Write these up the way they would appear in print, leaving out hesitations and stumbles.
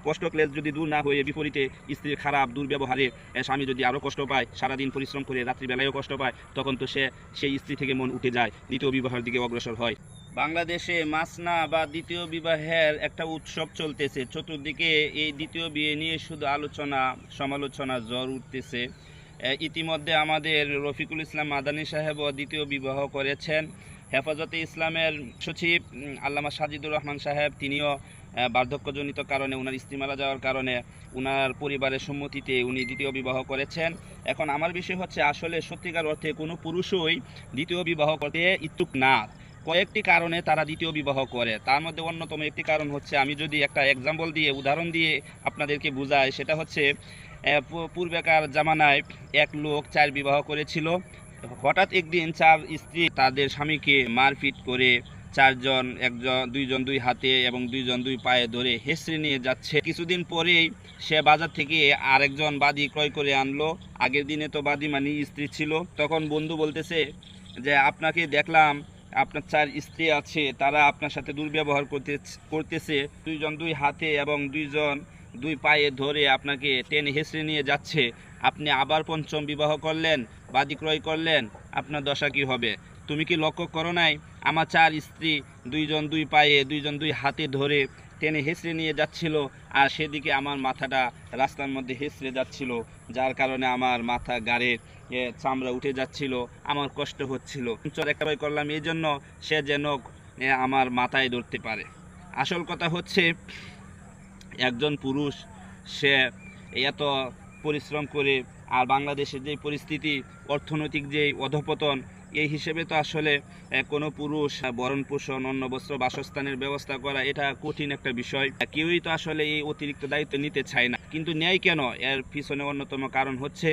কষ্ট ক্লেশ যদি দূর না হয়ে বিপরীতে স্ত্রীর খারাপ দুর্ব্যবহারে স্বামী যদি আরও কষ্ট পায়, সারাদিন পরিশ্রম করে রাত্রিবেলায়ও কষ্ট পায়, তখন তো সেই স্ত্রী থেকে মন উঠে যায়, দ্বিতীয় বিবাহের দিকে অগ্রসর হয়। বাংলাদেশে মাসনা বা দ্বিতীয় বিবাহের একটা উৎসব চলতেছে। চতুর্দিকে এই দ্বিতীয় বিয়ে নিয়ে শুধু আলোচনা সমালোচনা ঝড় উঠতেছে। ইতিমধ্যে আমাদের রফিকুল ইসলাম মাদানী সাহেবও দ্বিতীয় বিবাহ করেছেন। হেফাজতে ইসলামের সচিব আল্লামা সাজিদুর রহমান সাহেব, তিনিও বার্ধক্যজনিত কারণে, ওনার স্ত্রী মারা যাওয়ার কারণে ওনার পরিবারের সম্মতিতে উনি দ্বিতীয় বিবাহ করেছেন। এখন আমার বিষয় হচ্ছে, আসলে সত্যিকার অর্থে কোনো পুরুষই দ্বিতীয় বিবাহ করতে ইচ্ছুক না। কয়েকটি কারণে তারা দ্বিতীয় বিবাহ করে। তার মধ্যে অন্যতম একটি কারণ হচ্ছে, আমি যদি একটা এক্সাম্পল দিয়ে, উদাহরণ দিয়ে আপনাদেরকে বুঝাই, সেটা হচ্ছে পূর্বেকার জামানায় এক লোক 4 বিবাহ করেছিল। হঠাৎ একদিন 4 স্ত্রী তাদের স্বামীকে মারপিট করে 4 জন, দুইজন 2 হাতে এবং 2 জন 2 পায়ে ধরে হেঁচড়ে নিয়ে যাচ্ছে। কিছুদিন পরেই সে বাজার থেকে আরেকজন বাদী ক্রয় করে আনলো। আগের দিনে তো বাদী মানে স্ত্রী ছিল। তখন বন্ধু বলতেছে যে, আপনাকে দেখলাম, আপনার 4 স্ত্রী আছে, তারা আপনার সাথে দুর্ব্যবহার করতেছে, 2 জন 2 হাতে এবং 2 জন 2 পায়ে ধরে আপনাকে টেনে হেঁচড়ে নিয়ে যাচ্ছে। আপনি আবার 5ম বিবাহ করলেন, বাদী ক্রয় করলেন, আপনার দশা কি হবে? তুমি কি লক্ষ্য করো নাই, আমার 4 স্ত্রী 2 জন 2 পায়ে, 2 জন 2 হাতে ধরে টেনে হেঁচড়ে নিয়ে যাচ্ছিল, আর সেদিকে আমার মাথাটা রাস্তার মধ্যে হেঁচড়ে যাচ্ছিল, যার কারণে আমার মাথা গাড়ে চামড়া উঠে যাচ্ছিল, আমার কষ্ট হচ্ছিল। একটা ক্রয় করলাম এই জন্য সে যেন আমার মাথায় ধরতে পারে। আসল কথা হচ্ছে, একজন পুরুষ সে এত পরিশ্রম করে, আর বাংলাদেশের যে পরিস্থিতি, অর্থনৈতিক যে অধঃপতন, এই হিসেবে তো আসলে কোনো পুরুষ ভরণ পোষণ, অন্ন বস্ত্র, বাসস্থানের ব্যবস্থা করা এটা কঠিন একটা বিষয়। কেউই তো আসলে এই অতিরিক্ত দায়িত্ব নিতে চায় না। কিন্তু নেয় কেন? এর পিছনে অন্যতম কারণ হচ্ছে,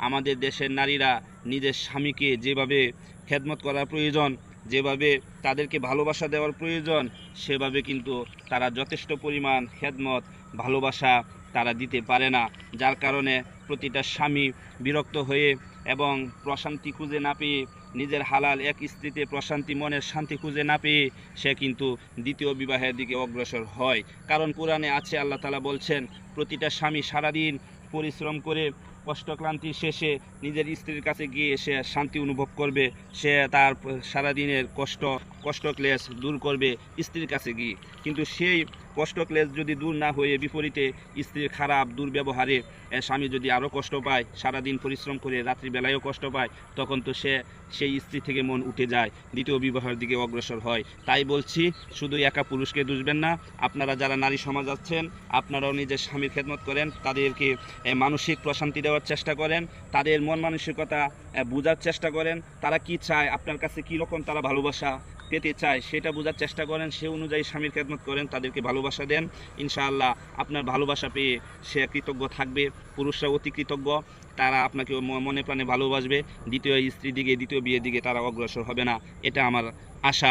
আমাদের দেশের নারীরা নিজের স্বামীকে যেভাবে খেদমত করা প্রয়োজন, যেভাবে তাদেরকে ভালোবাসা দেওয়ার প্রয়োজন, সেভাবে কিন্তু তারা যথেষ্ট পরিমাণ খেদমত, ভালোবাসা তারা দিতে পারে না। যার কারণে প্রতিটা স্বামী বিরক্ত হয়ে এবং প্রশান্তি খুঁজে না পেয়ে, নিজের হালাল এক স্ত্রীতে প্রশান্তি, মনের শান্তি খুঁজে না পেয়ে সে কিন্তু দ্বিতীয় বিবাহের দিকে অগ্রসর হয়। কারণ কোরআনে আছে, আল্লাহ তাআলা বলছেন, প্রতিটা স্বামী সারাদিন পরিশ্রম করে কষ্টক্লান্তি শেষে নিজের স্ত্রীর কাছে গিয়ে সে শান্তি অনুভব করবে, সে তার সারাদিনের কষ্ট ক্লেশ দূর করবে স্ত্রীর কাছে গিয়ে। কিন্তু সেই কষ্ট ক্লেশ যদি দূর না হয়ে বিপরীতে স্ত্রীর খারাপ দুর্ব্যবহারে স্বামী যদি আরও কষ্ট পায়, সারাদিন পরিশ্রম করে রাত্রিবেলায়ও কষ্ট পায়, তখন তো সেই স্ত্রী থেকে মন উঠে যায়, দ্বিতীয় বিবাহের দিকে অগ্রসর হয়। তাই বলছি, শুধু একা পুরুষকে দুষবেন না। আপনারা যারা নারী সমাজ আছেন, আপনারাও নিজের স্বামীর খেদমত করেন, তাদেরকে মানসিক প্রশান্তি দেওয়ার চেষ্টা করেন, তাদের মন মানসিকতা বোঝার চেষ্টা করেন, তারা কি চায়, আপনার কাছে কী রকম তারা ভালোবাসা পেতে চায় সেটা বোঝার চেষ্টা করেন, সে অনুযায়ী স্বামীর খেদমত করেন, তাদেরকে ভালোবাসা দেন। ইনশাআল্লাহ আপনার ভালোবাসা পেয়ে সে কৃতজ্ঞ থাকবে। পুরুষরা অতি কৃতজ্ঞ, তারা আপনাকে মনে প্রাণে ভালোবাসবে। দ্বিতীয় স্ত্রীর দিকে, দ্বিতীয় বিয়ের দিকে তারা অগ্রসর হবে না, এটা আমার আশা।